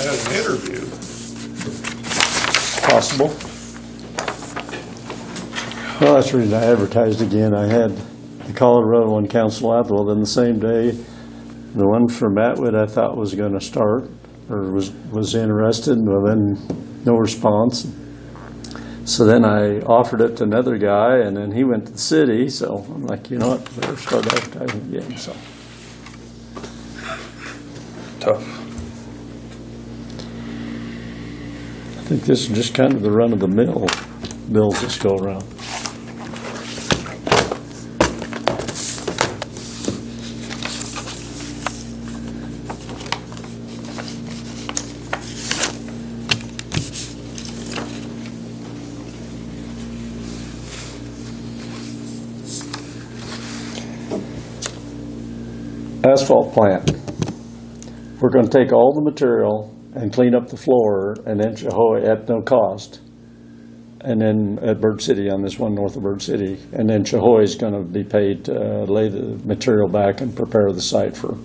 had an interview. Possible. Well, that's the reason I advertised again. I had the Colorado one council out. Well, then the same day, the one from Atwood I thought was going to start or was interested. Well, then no response. So then I offered it to another guy, and then he went to the city. So I'm like, you know what, better start advertising again. So Tough. I think this is just kind of the run-of-the-mill bills this go around. Asphalt plant. We're going to take all the material and clean up the floor and then Chihoe at no cost. And then at Bird City, on this one north of Bird City. And then Chihoe is going to be paid to lay the material back and prepare the site for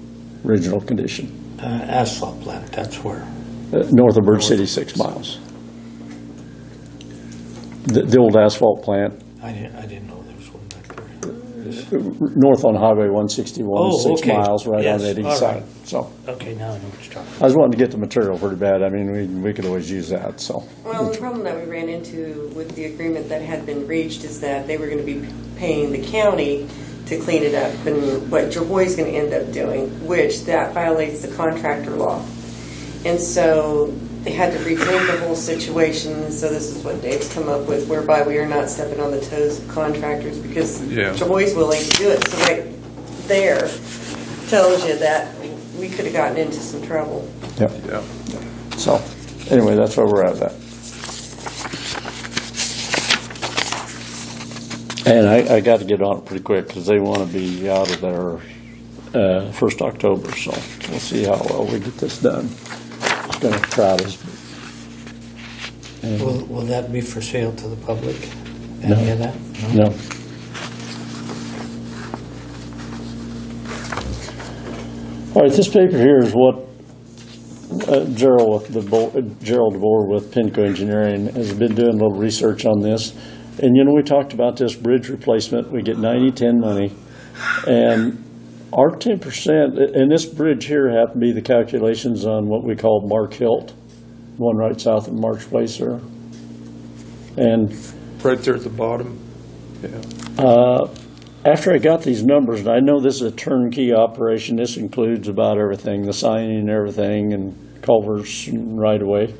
original condition. Asphalt plant, that's where? North of Bird City, 6 miles. The old asphalt plant. I didn't know there was one back there. North on Highway 161, 6 okay. miles right Yes, on that east all side. right. So Okay, now I know what you're talking I about. was wanting to get the material pretty bad. I mean, we could always use that. So Well, the problem that we ran into with the agreement that had been reached is that they were going to be paying the county to clean it up, and what Chihoe's going to end up doing, which that violates the contractor law. And so they had to rethink the whole situation, so this is what Dave's come up with, whereby we are not stepping on the toes of contractors because Chihoe's willing to do it. So right there tells you that we could have gotten into some trouble. yeah. Yeah. So anyway, that's where we're at. That. And I got to get on it pretty quick because they want to be out of there 1st October. So we'll see how well we get this done. It's going to crowd us. Will that be for sale to the public? No. Any of that? No. All right, this paper here is what Gerald DeBoer with Pinco Engineering has been doing a little research on this. And, you know, we talked about this bridge replacement. We get 90-10 money. And our 10%, and this bridge here happened to be the calculations on what we call Mark Hilt, one right south of Mark's Place there. And Right there at the bottom. Yeah. after I got these numbers, and I know this is a turnkey operation, this includes about everything, the signing and everything, and culverts and right-of-way.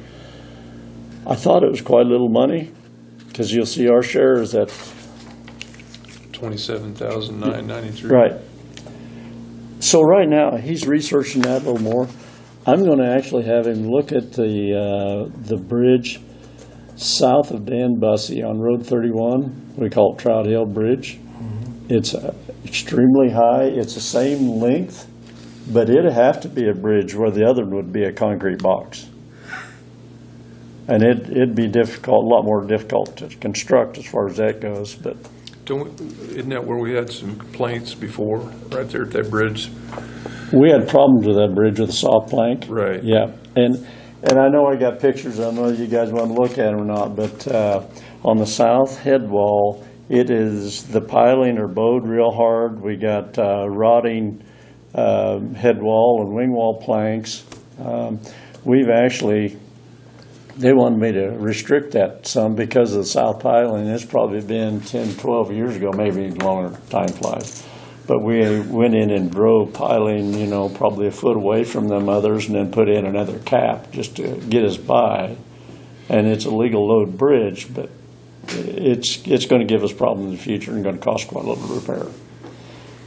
I thought it was quite a little money, because you'll see our share is at $27,993. right. So right now, he's researching that a little more. I'm going to actually have him look at the bridge south of Dan Bussey on Road 31. We call it Trout Hill Bridge. It's extremely high. It's the same length, but it'd have to be a bridge where the other one would be a concrete box. And it'd be difficult, a lot more difficult to construct as far as that goes. But Isn't that where we had some complaints before, right there at that bridge? we had problems with that bridge with the soft plank. Right. Yeah, and I know I got pictures. I don't know if you guys want to look at them or not, but on the south head wall, it is the piling are bowed real hard. We got rotting head wall and wing wall planks. We've actually, they wanted me to restrict that some because of the south piling. It's probably been 10, 12 years ago, maybe longer, time flies. But we went in and drove piling, you know, probably a foot away from them others and then put in another cap just to get us by. And it's a legal load bridge, but it's going to give us problems in the future and going to cost quite a little to repair.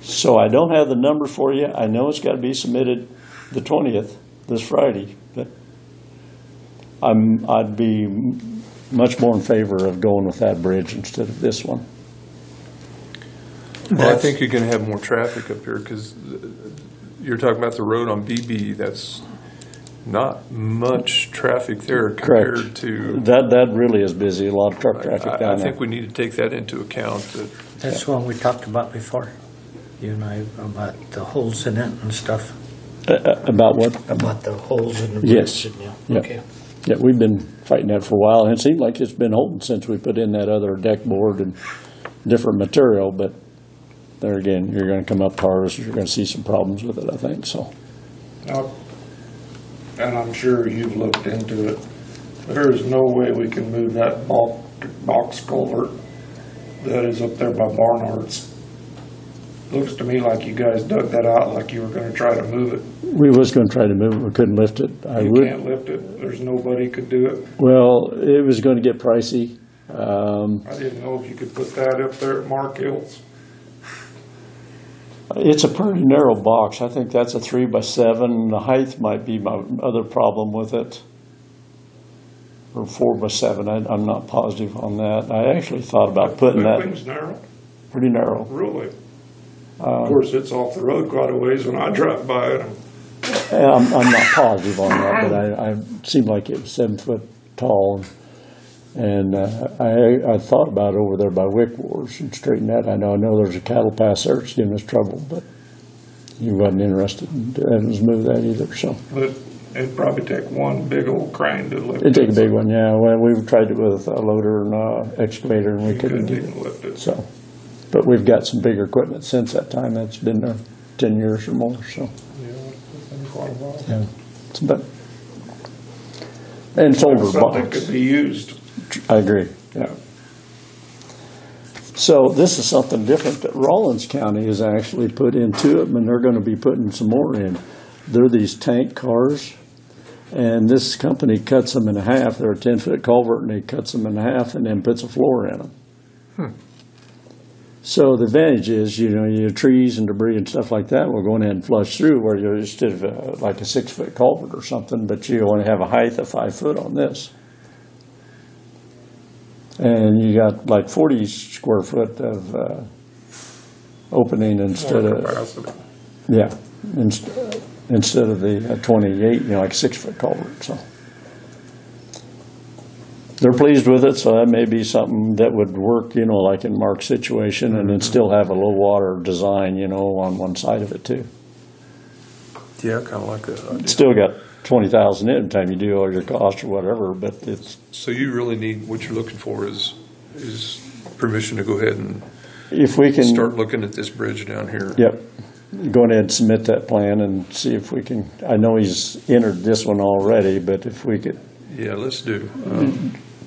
So I don't have the number for you. I know it's got to be submitted the 20th, this Friday, but I'd be much more in favor of going with that bridge instead of this one. Well, I think you're going to have more traffic up here because you're talking about the road on BB. That's not much traffic there compared Correct. to. That really is busy. A lot of truck traffic down there. I think we need to take that into account. That's one we talked about before, you and I, about the holes in it and stuff. About what? About the holes in the Yes. bridge? Yeah. Yeah. Okay. Yeah, we've been fighting that for a while, and it seemed like it's been holding since we put in that other deck board and different material, but there again, you're gonna come up to harvest, you're gonna see some problems with it, I think, so. Now, and I'm sure you've looked into it, there is no way we can move that box culvert that is up there by Barnard's. Looks to me like you guys dug that out like you were gonna try to move it. We was gonna try to move it, we couldn't lift it. You can't lift it, there's nobody could do it. Well, it was gonna get pricey. I didn't know if you could put that up there at Mark Hills. It's a pretty narrow box. I think that's a 3x7. The height might be my other problem with it. Or 4x7. I'm not positive on that. I actually thought about putting That that thing's narrow, pretty narrow. really. Of course, it's off the road quite a ways when I drive by it. I'm not positive on that, but I seemed like it was 7 foot tall. And I thought about over there by Wick Wars and straighten that. I know there's a cattle pass there that's giving us trouble, but he wasn't interested in having us move that either, so. But it'd probably take one big old crane to lift it. It'd take a big one, yeah. Well, we tried it with a loader and excavator, and we You couldn't couldn't do even it. lift it. So, but we've got some bigger equipment since that time. That's been there 10 years or more, so, Yeah, it's been quite a while. yeah. It's about, and it's older Something box. could be used. I agree, yeah. So this is something different that Rawlins County has actually put into it, and they're gonna be putting some more in. They're these tank cars, and this company cuts them in half. They're a 10-foot culvert, and they cuts them in half and then puts a floor in them. So the advantage is, your trees and debris and stuff like that will go in and flush through, where you're instead of like a 6-foot culvert or something, but you only have a height of 5 foot on this. And you got like 40 square foot of opening instead More of, capacity. yeah, instead of the 28, like 6-foot culvert, so. They're pleased with it, so that may be something that would work, like in Mark's situation, and then still have a low water design, on one side of it too. Yeah, kind of like that idea. Still got 20,000 in the time you do all your costs or whatever, but it's, So you really need, what you're looking for is permission to go ahead and if we can. start looking at this bridge down here. Yep. Go ahead and submit that plan and see if we can, I know he's entered this one already, but if we could Yeah, let's do.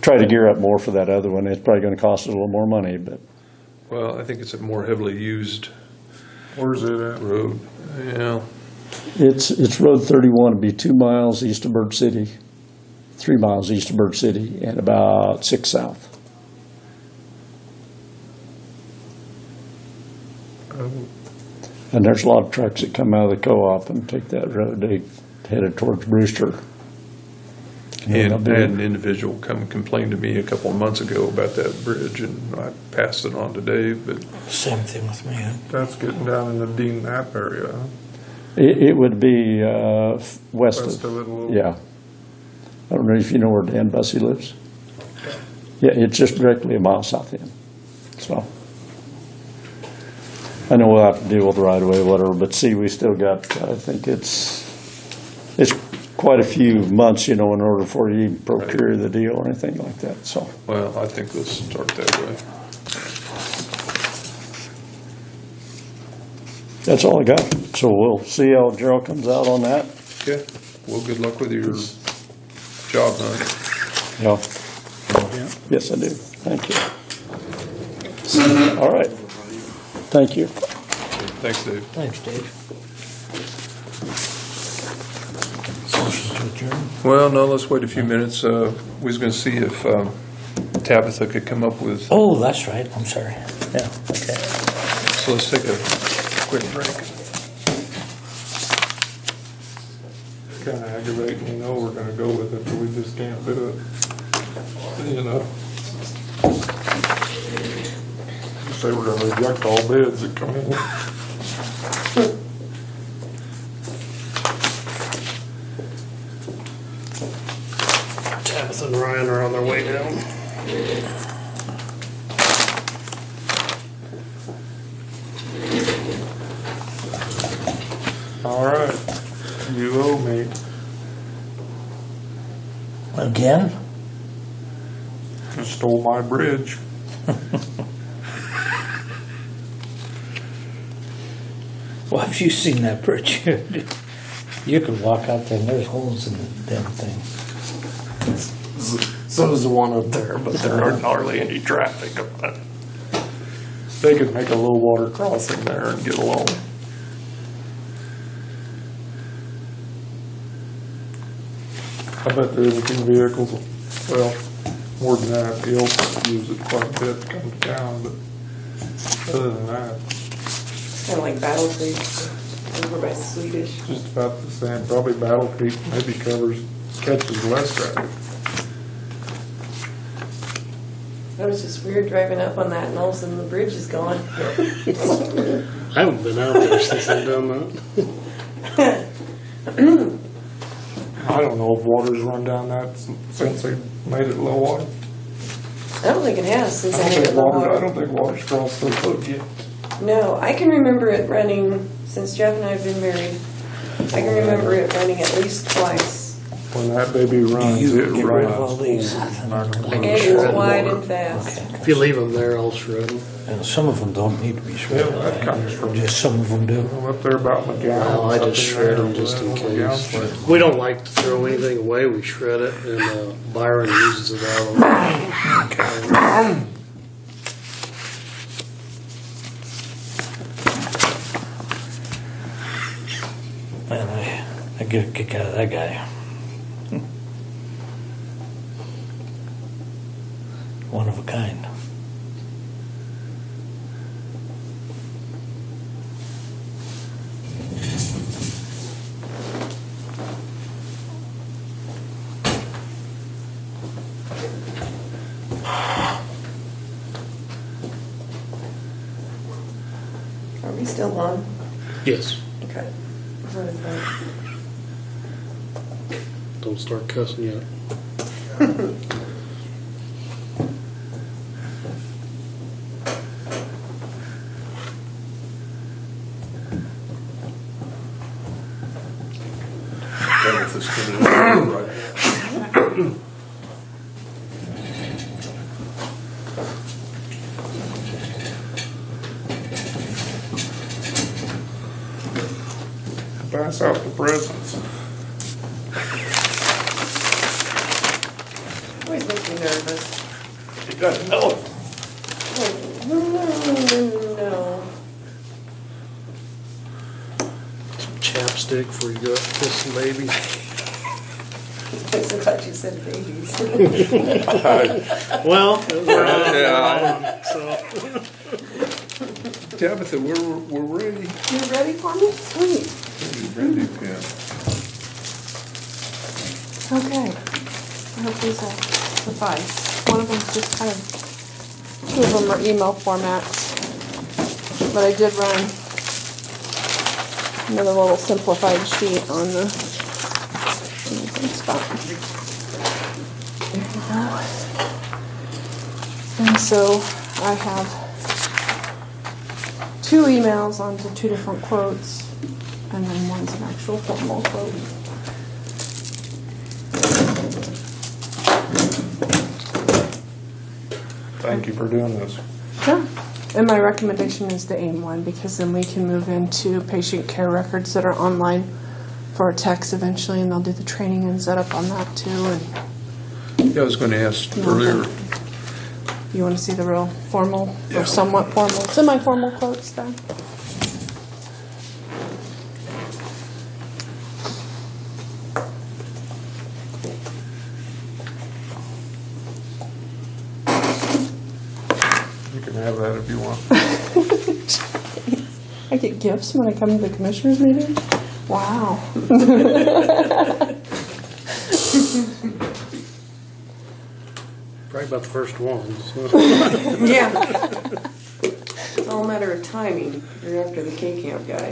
try to gear up more for that other one, it's probably gonna cost us a little more money, but Well, I think it's a more heavily used Where's it at? road. Yeah, it's Road 31, it'd be 2 miles east of Bird City, 3 miles east of Bird City, and about 6 south. And there's a lot of trucks that come out of the co-op and take that road, they headed towards Brewster. and an individual come and complained to me a couple of months ago about that bridge, and I passed it on to Dave, but Same thing with me. Huh? That's getting down in the Dean Knapp area, huh? It would be west West of, of it a little. yeah. I don't know if you know where Dan Bussey lives. Yeah, it's just directly a mile south end, so. I know we'll have to deal with the right of way, whatever, but see, we still got, I think it's quite a few months, in order for you to procure the deal or anything like that, so. well, I think let's start that way. That's all I got, so we'll see how Gerald comes out on that. Okay, well, good luck with your job hunt. Yeah. Yes, I do, thank you. All right, thank you. Thanks, Dave. Thanks, Dave. Motion to adjourn. Well, no, let's wait a few minutes. We was gonna see if Tabitha could come up with, Oh, that's right. I'm sorry. Yeah, okay. so let's take a quick break. Kinda aggravating, we're gonna go with it, but we just can't do it. Say we're gonna reject all bids that come in. Tabitha and Ryan are on their way down. All right. Again? Just stole my bridge. Well, have you seen that bridge? You could walk out there and there's holes in the damn thing. So does the one up there, but there aren't hardly any traffic on it. They could make a low water crossing there and get along. I bet there is a few vehicles, well, more than that, the Elks use it quite a bit to come to town, but other than that, It's kind of like Battle Creek over by Swedish. just about the same. Probably Battle Creek maybe catches less traffic. It was just weird driving up on that and all of a sudden the bridge is gone. I haven't been out there since they've done that. I don't know if water's run down that since they made it low water. I don't think it has since I I don't made it think low water, I water. don't think water's crossed the road yet. No, I can remember it running, since Jeff and I have been married, I can remember it running at least twice. When that baby runs, You it get rid of all runs. these. It is wide and fast. Okay. If you leave them there, I'll shred them. And some of them don't need to be Yeah, shredded. that comes from, Just some of them do. up there about McGowan. Well, I just up in shred there, them just in McGowan's case. place. We don't like to throw anything away. We shred it, and Byron uses it out on. Man, I get a kick out of that guy. One of a kind. Are we still on? Yes. Okay. What is that? Don't start cussing yet. Pass out the presents. Always makes me nervous. He doesn't know it. No. Chapstick before you go out kissing babies. I thought you said babies. Well, it was around, Yeah. so. Tabitha, we're ready. You ready for me? Sweet. We're ready, Pam. Okay, I hope these suffice. One of them's just kind of, two of them are email formats, but I did run another little simplified sheet on the spot. There you go. And so I have two emails onto two different quotes, and then one's an actual formal quote. Thank you for doing this. Yeah. And my recommendation is the AIM one, because then we can move into patient care records that are online for text eventually, and they'll do the training and set up on that too. And Yeah, I was going to ask earlier. you want to see the real formal or somewhat formal, semi-formal quotes then? You can have that if you want. I get gifts when I come to the commissioners meeting? Wow. Probably about the first one. So. Yeah. It's all a matter of timing. You're after the K-Camp guy.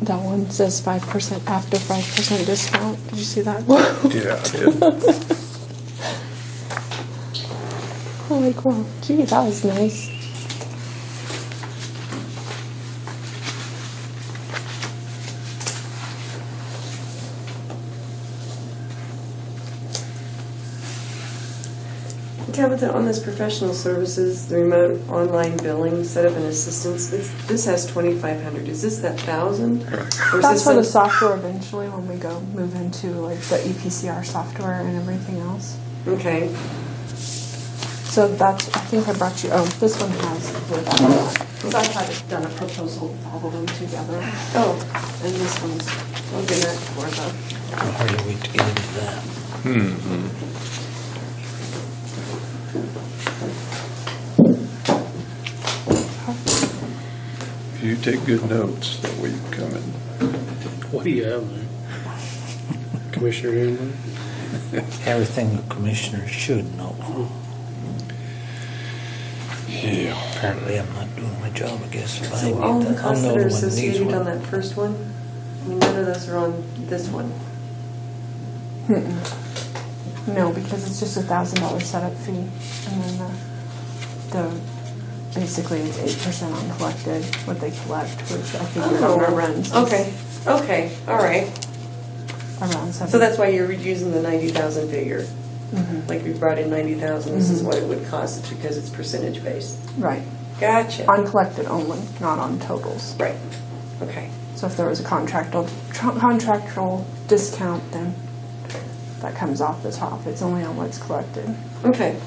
That one says 5% after 5% discount. Did you see that? Yeah, I did. I'm like, well, gee, that was nice. Tabitha, on this professional services, the remote online billing setup and assistance, this has 2,500. Is this that 1,000? That's for the software eventually when we go move into like the EPCR software and everything else. Okay. So that's, I think I brought you, oh, this one has with that on that. Because I had done a proposal with all of them together. Oh, And this one's, I'll get that for the, I'll hardly wait to get into that. If you take good notes, that way you come in. What do you have there? Commissioner Hamlin? Everything the commissioner should know. Yeah. Apparently I'm not doing my job, I guess. If I so need all the that, I'll costs know that are when these associated on one. that first one, I mean, none of those are on this one. no, because it's just $1,000 setup fee. And then the basically it's 8% on collected, what they collect, which I figured on our runs. Okay, okay, all right. Around 7. So that's why you're using the 90,000 figure. Like we brought in 90,000, this is what it would cost, it's because it's percentage based. Right. Gotcha. On collected only, not on totals. Right, okay. So if there was a contractual discount, then that comes off the top. It's only on what's collected. Okay,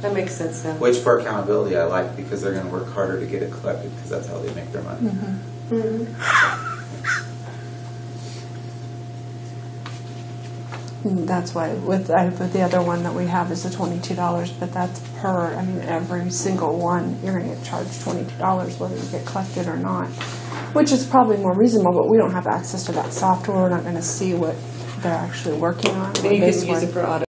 that makes sense now. Which for accountability I like because they're going to work harder to get it collected because that's how they make their money. And that's why with the other one that we have is the $22, but that's per, I mean, every single one, you're going to get charged $22 whether you get collected or not, which is probably more reasonable, but we don't have access to that software. We're not going to see what they're actually working on. And you can use it for audit.